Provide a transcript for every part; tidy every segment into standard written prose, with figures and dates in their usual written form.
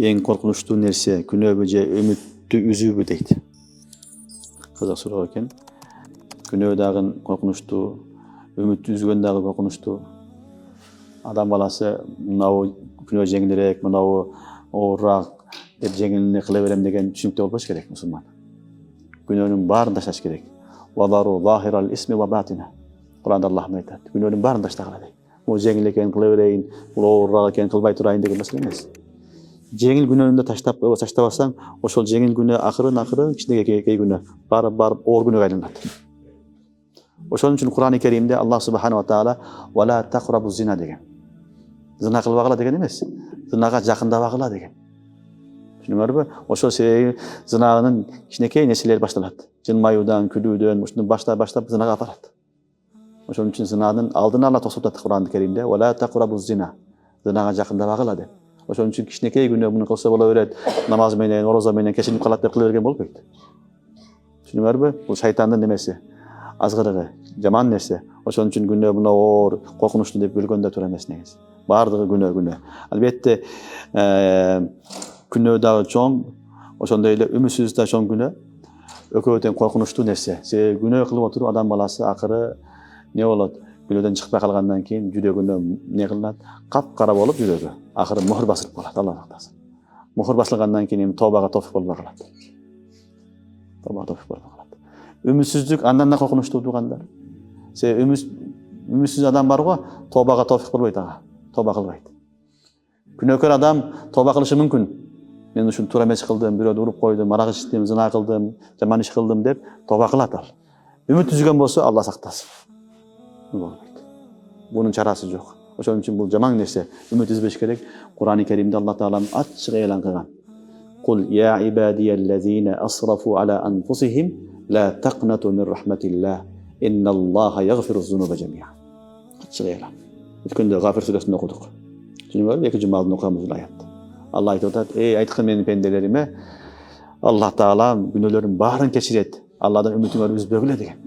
Ең коркунучтуу нерсе күнөөбү же үмүттү үзүүбү дейт. Кызык суроо экен. Күнөө дагы коркунучтуу, үмүттү үзгөн дагы коркунучтуу. Адам баласы мынау күнөө жеңилирээк, мынау оорураак деп жеңилине кыла берем деген түшүнүктө болбош керек мусулман. Күнөөнүн баарын ташташ керек. Вадару захирал исми ва батина. Куранда Аллах айтат. Күнөөнүн баарын таштагыла дейт. Бул жеңил экен кыла берейин, бул оорураак экен кылбай турайын деген маселе эмес. Жеңил күнөөнү таштабасаң, ошол жеңил күнөө акырын кичинекей күнөө барып оор күнөөгө айланат. Ошон үчүн Кур'ан-ы Керимде Аллах субхана ва таала "Вала тaqrabu зина" деген. Зина кылбагыла деген эмес. Зинага жакындабагыла деген. Түшүнүңөрбү? Ошол себеби зинанын кичинекей нерселери башталат. Жылмаюудан, күлүүдөн, ушуну баштап зинага апарат. Ошон үчүн зинанын алдын ала тосуп атат Кур'ан-ы Керимде "Вала taqrabu зина". Зинага жакындабагыла деп. Ошон үчүн кичинекей күнөө муну кылса боло берет, намаз менен, орозо менен кечирип калат деп кыла берген болбойт. Түшүнүңөрбү? Бул шайтандын немеси, азгырыгы, жаман нерсе. Ошон үчүн күнөө мына оор, коркунучтуу деп бөлгөндө туура эмес негизи. Бардыгы күнөө. Албетте күнөө дагы чоң, ошондой эле үмүтсүз да чоң күнөө. Экөө тең коркунучтуу нерсе. Себеби күнөө кылып отуруп адам баласы акыры не болот? Күнөөдөн чыкпай калгандан кийин жүрөгүнө не кылынат? Капкара болуп жүрөгү. Акыры мухур басылып калат, Алла сактасын. Мухур басылгандан кийин тобага тофук болбой калат. Үмүтсүздүк андан да коркунучтуу туугандар. Себеби үмүтсүз адам бар го, тобага тофук болбойт ага. Тоба кылбайт. Күнөөкөр адам тоба кылышы мүмкүн. Мен ушуну туура эмес кылдым, бирөөдү уруп койдум, арак ичтим, зына кылдым, жаман иш кылдым деп тоба кылат ал. Үмүт үзгөн болсо Алла сактасын. Болбойт. Бунун чарасы жок. Ошон үчүн бул жаман нерсе. Үмүт үзбөш керек. Кур'ан-ы Керимде Алла Таалам ачык элан кылган. Кул я ибадияллазина асрафу ала анфусихим ла тaqnatu мин рахматиллах. Инналлаха ягфиру зунуба жамиа. Ачык элан. Өткөндө Гафир сүрөсүндө окудук. Түшүнүңөрбү? 2-жумалдын окуябыз бул аятты. Алла айтып атат: "Эй, айткын менин пенделериме, Алла Таала күнөөлөрүнүн баарын кечирет. Алладан үмүтүңөрдү үзбөгүлө" деген.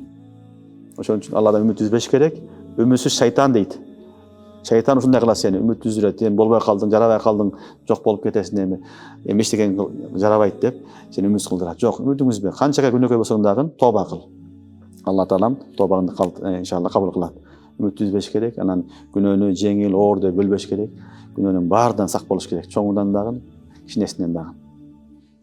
Ошон үчүн Алладан үмүт үзбеш керек. Үмүтсүз шайтан дейт. Шайтан ушундай кылат сени, үмүт үзүрөт. Сен болбой калдың, жарабай калдың, жок болуп кетесиң эми. Эчтеке жарабайт деп сени үмүт кылдырат. Жок, үмүтүңдү үзбө. Канчага күнөөкөр болсоң дагы тоба кыл. Алла Таалам тобаңды иншалла кабыл кылат. Үмүт үзбеш керек. Анан күнөөнү жеңил, оор деп бөлбөш керек. Күнөөнүн баарынан сак болуш керек. Чоңунан дагы, кичинесинен дагы.